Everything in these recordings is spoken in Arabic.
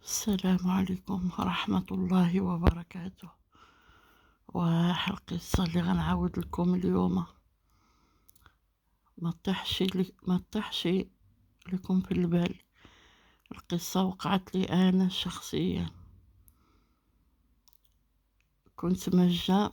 السلام عليكم ورحمة الله وبركاته. القصة اللي غنعاود لكم اليوم ما طيحش لكم في البال. القصة وقعت لي أنا شخصيا. كنت متمجة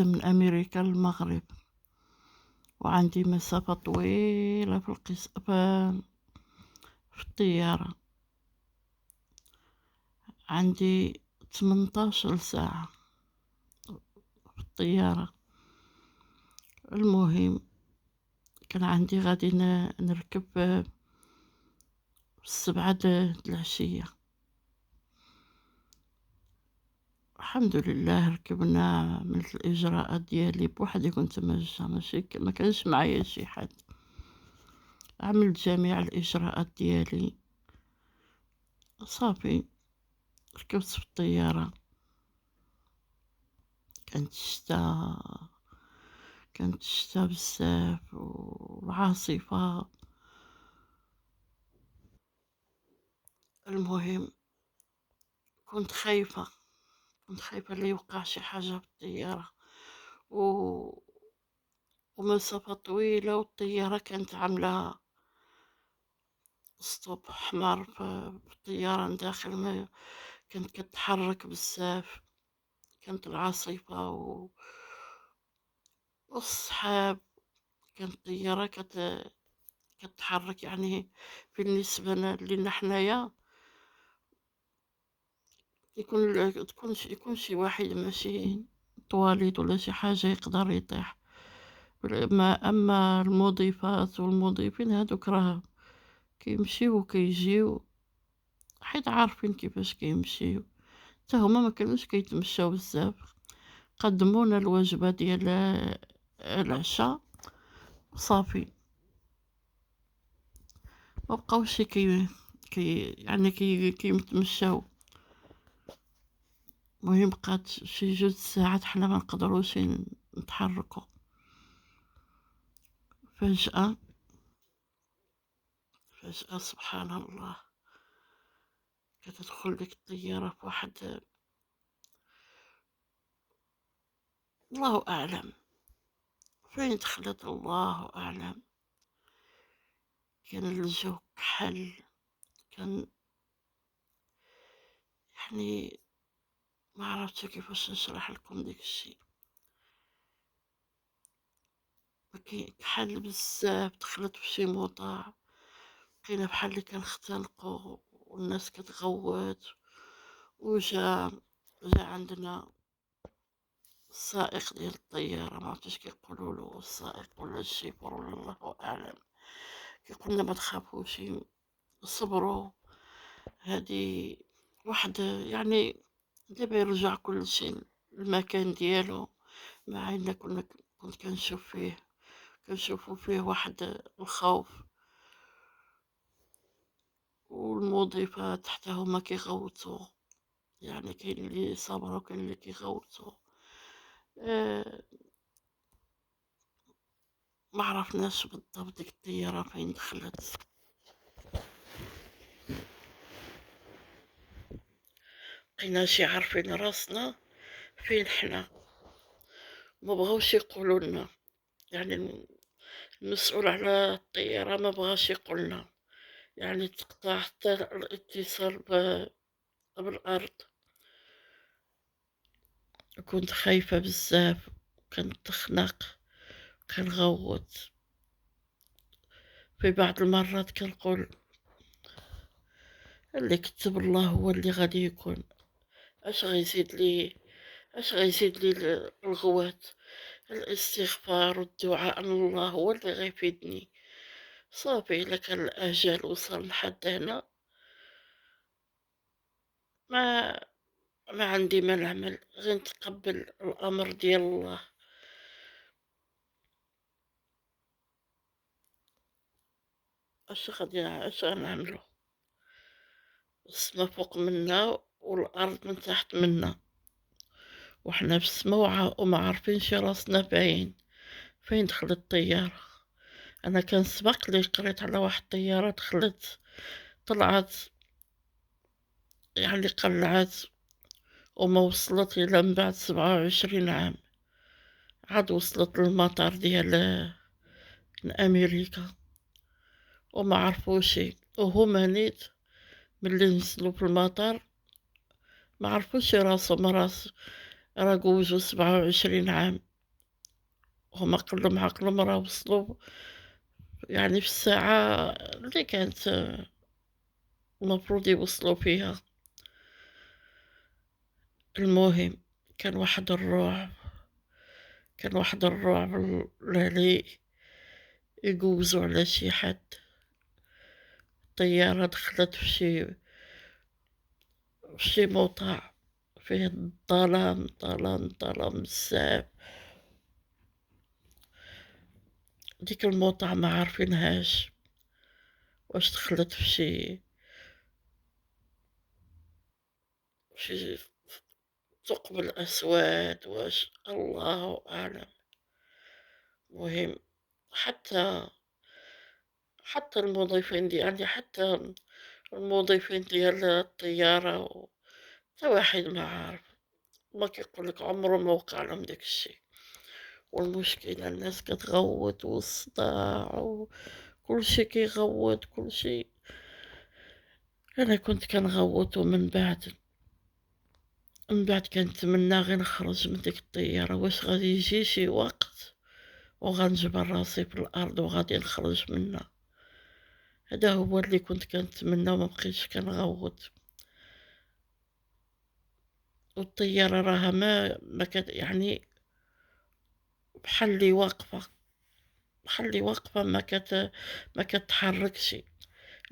من أمريكا للمغرب، وعندي مسافة طويلة في الطيارة. عندي 18 ساعة في الطيارة. المهم كان عندي غادي نركب في 7 العشية. الحمد لله ركبنا، عملت الإجراءات ديالي بوحدي، كنت ماشية ماشي ما كانش معايا شي حد. عملت جميع الإجراءات ديالي صافي. ركبت في الطيارة. كانت الشتا بزاف والعاصفة. المهم كنت خايفة لا يوقع شي حاجة في الطيارة، و... ومسافة طويلة، والطيارة كانت عاملة ستوب حمار في الطيارة داخل، ما كانت كتحرك بزاف. كانت العاصفة والسحاب. كانت الطيارة كتحرك، يعني بالنسبة لنا حنايا يكون شي واحد ماشي طواليت ولا شي حاجة يقدر يطيح. أما المضيفات والمضيفين هادوك راه كيمشيو وكيجيو، حيت عارفين كيفاش كيمشيو. حتى هما ما كانوش كيتمشاو بزاف، قدمونا الوجبة ديال العشاء وصافي. ما بقاوش يعني كيتمشاو. المهم بقات شي 2 ساعات حنا ما نقدروش نتحركوا. فجأة سبحان الله كتدخل ديك الطيارة في واحد، الله أعلم فين دخلت، الله أعلم. كان الجو كحل، كان يعني ما عرفتش كيفاش نشرح لكم داك الشيء. كحل بزاف. دخلت في شي موطع، بقينا بحال اللي كنختنقو والناس كتغوت. جا عندنا السائق ديال الطيارة، ما عرفتش كيقولولو السائق ولا الشيفور ولا الله أعلم. كيقولنا ما تخافوش، صبروا، هادي واحد يعني دابا يرجع كل شيء المكان ديالو. مع ان كنت كنشوفو فيه واحد الخوف. والمضيفات حتى هما كيغوتو، يعني كاين اللي صبروا وكاين اللي كيغوتو. آه ما عرفناش بالضبط ديك الطيارة فين دخلت. بقيناشي عارفين راسنا فين حنا، ما بغاوش يقولوا لنا. يعني المسؤول على الطيارة ما بغاش يقولنا، يعني تقطع حتى الاتصال بالأرض. كنت خايفة بزاف، كنت تخنق، كنغوت. في بعض المرات كنقول اللي كتب الله هو اللي غادي يكون. اش غيزيد لي الغوات؟ الاستغفار والدعاء ان الله هو اللي غيفيدني. صافي الا كان الاجل وصل لحد هنا، ما ما عندي ما نعمل غير نتقبل الامر ديال الله. اش غنعملو؟ السما فوق منا والارض من تحت منا، وحنا في السما وما عارفينش راسنا فين دخلت الطيارة. انا كان سبق لي قريت على واحد الطيارة طلعت يعني قلّعت وما وصلت إلا من بعد 27 عام، عاد وصلت للمطار ديال أميريكا وما عرفوش، وهُما نيت ملي نزلوا في المطار ما عرفوش راسهم راه جوزو 27 عام، هُما كلّهم عقلهم راه وصلوا يعني في الساعة اللي كانت المفروض يوصلوا فيها. المهم كان واحد الرعب، كان واحد الرعب اللي يجوزوا على شي حد. الطيارة دخلت في شي مطار فيه الظلام، ظلام، ظلام بزاف. ديك الموطا ما عارفينهاش واش دخلت في ثقب الأسود واش الله أعلم. المهم حتى حتى المضيفين يعني حتى المضيفين ديال الطيارة حتى واحد ما عارف، هما كيقولك عمرو ما وقع لهم داك الشي. والمشكلة الناس كتغوت والصداع وكلشي كيغوت كلشي. أنا كنت كنغوت ومن بعد كنتمنى غير نخرج من ديك الطيارة، واش غادي يجي شي وقت وغنجبر راسي في الأرض وغادي نخرج منها. هذا هو اللي كنت كنتمنى ومبقيتش كنغوت. والطيارة راها ما كت يعني بحال اللي واقفة، بحال اللي واقفة ما كتحركش.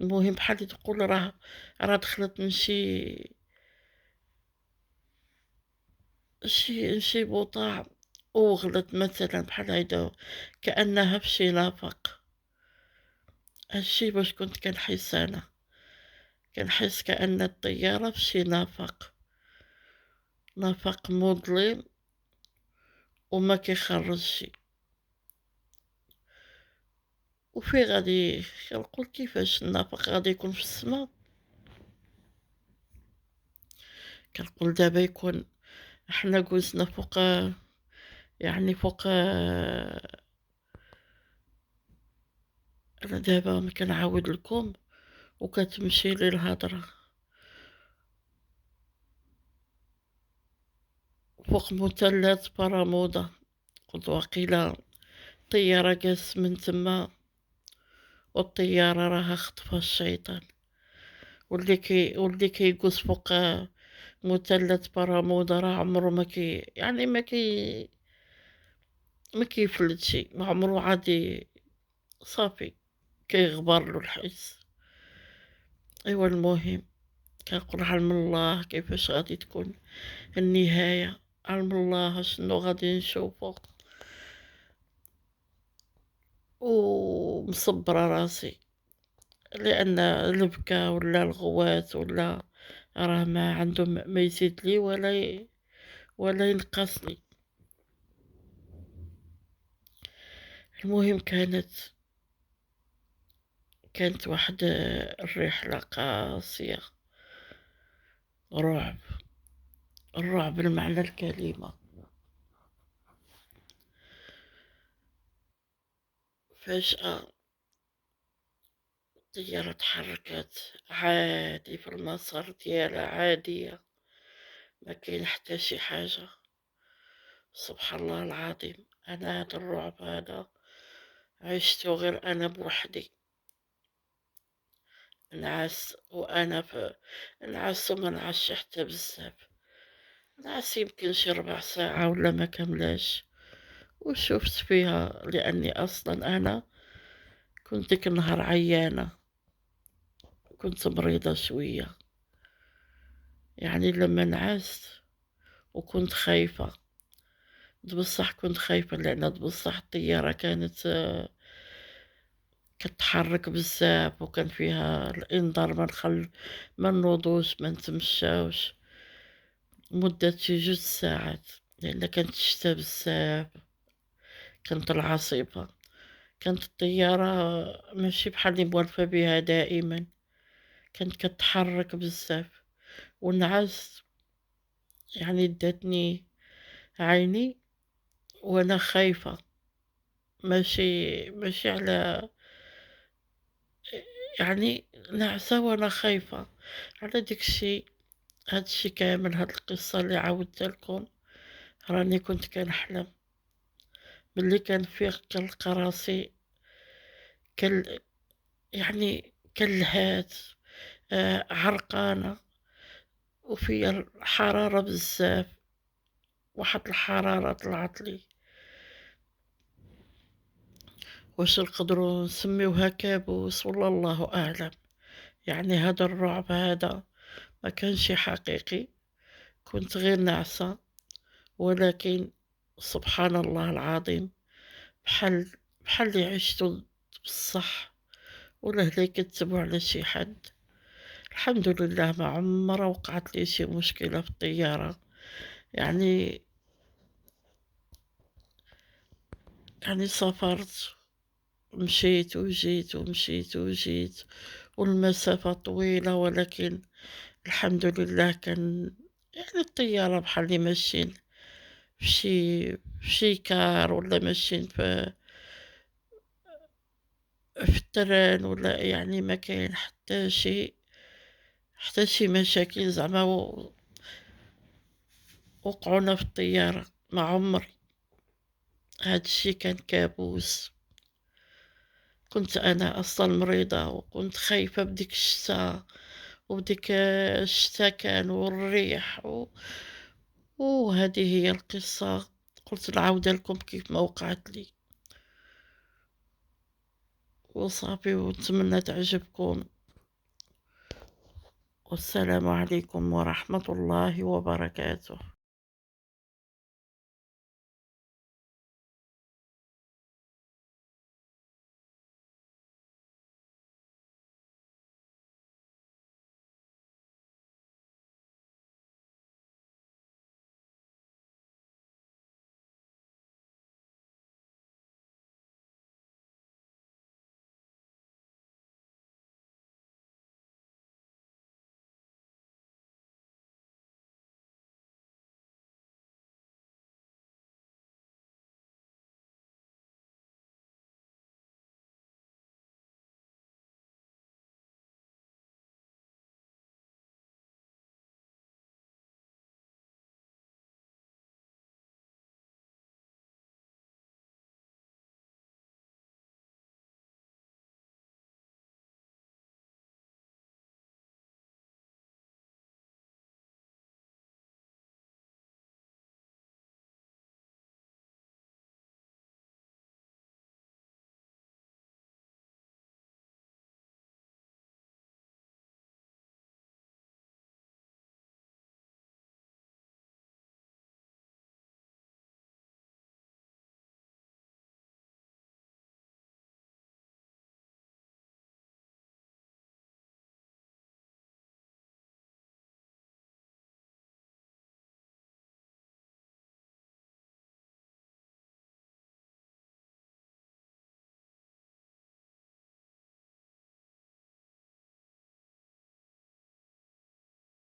المهم بحال اللي تقول راه دخلت من شي بوطة وغلت مثلًا بحال هيدا، كأنها في شي نفق. هادشي باش كنت كنحس أنا، كنحس كأن الطيارة في شي نفق، نفق مظلم وما كيخرجش. وفين غادي كنقول كيفاش النفق غادي يكون في السما، كنقول دابا يكون حنا جوزنا فوق، يعني فوق. أنا دابا كنعاود لكم وكتمشي لي الهضرة، فوق مثلث برمودا. قلت واقيلا طيارة جالس من تما والطيارة راها خطفها الشيطان. واللي كيجوز فوق مثلث برمودا راه عمرو يعني ما كيفلتشي، ما عمرو عادي صافي كيغبر له الحس. ايوا المهم كنقول علم الله كيفاش غادي تكون النهاية، علم الله شنو غادي نشوفو. ومصبرة راسي لأن البكا ولا الغوات ولا راه ما عنده ما يزيد لي ولا ينقص لي. المهم كانت واحد الرحلة قاسية، رعب، الرعب بمعنى الكلمة. فجأة الطيارة تحركت عادي في المسار ديالها عادية، ما كاين حتى شي حاجة. سبحان الله العظيم، أنا هذا الرعب هذا عشته غير أنا بوحدي. نعس وأنا نعس وما نعسش حتى بزاف، نعس يمكن شي 4 ساعة ولا ما كملاش. وشُفت فيها لأني أصلًا أنا كنت ديك النهار عيانة، كنت مريضة شوية، يعني لمّا نعست وكنت خايفة، بصح كنت خايفة لأن بصح الطيارة كانت كتحرك بزاف وكان فيها الإنذار ما نوضوش ما نتمشاوش مدة شي 2 ساعات، لأن كانت الشتا بزاف، كانت العاصفة، كانت الطيارة ماشي بحال اللي موالفة بيها دائمًا، كانت كتحرك بزاف. والنعاس يعني ادتني عيني وأنا خايفة، ماشي على يعني ناعسة وأنا خايفة على داك الشي. هاد الشي كامل، هاد القصة اللي عاودتها لكم، راني كنت كنحلم ملي كنفيق كنلقى راسي كال يعني كاللهات، عرقانة وفيا الحرارة بزاف، واحد الحرارة طلعت لي. واش نقدروا نسميوها كابوس والله الله أعلم. يعني هذا الرعب هذا ما كانش حقيقي، كنت غير ناعسة، ولكن سبحان الله العظيم، بحال بحال اللي عشتو بصح ولا هلا يكذبوا على شي حد. الحمد لله ما عمرها وقعت لي شي مشكلة في الطيارة. يعني يعني سافرت، مشيت وجيت ومشيت وجيت والمسافة طويلة، ولكن الحمد لله كان يعني الطيارة بحال اللي ماشيين في شي كار ولا ماشيين في التران، ولا يعني ما كاين حتى شي مشاكل زعما وقعونا في الطيارة. ما عمري، هاد الشي كان كابوس. كنت أنا أصلًا مريضة وكنت خايفة بديك الشتا، وديك الشتا والريح وهذه هي القصة، قُلت نعاودها لكم كيف ما وقعت لي وصافي، ونتمنى تعجبكم. والسلام عليكم ورحمة الله وبركاته.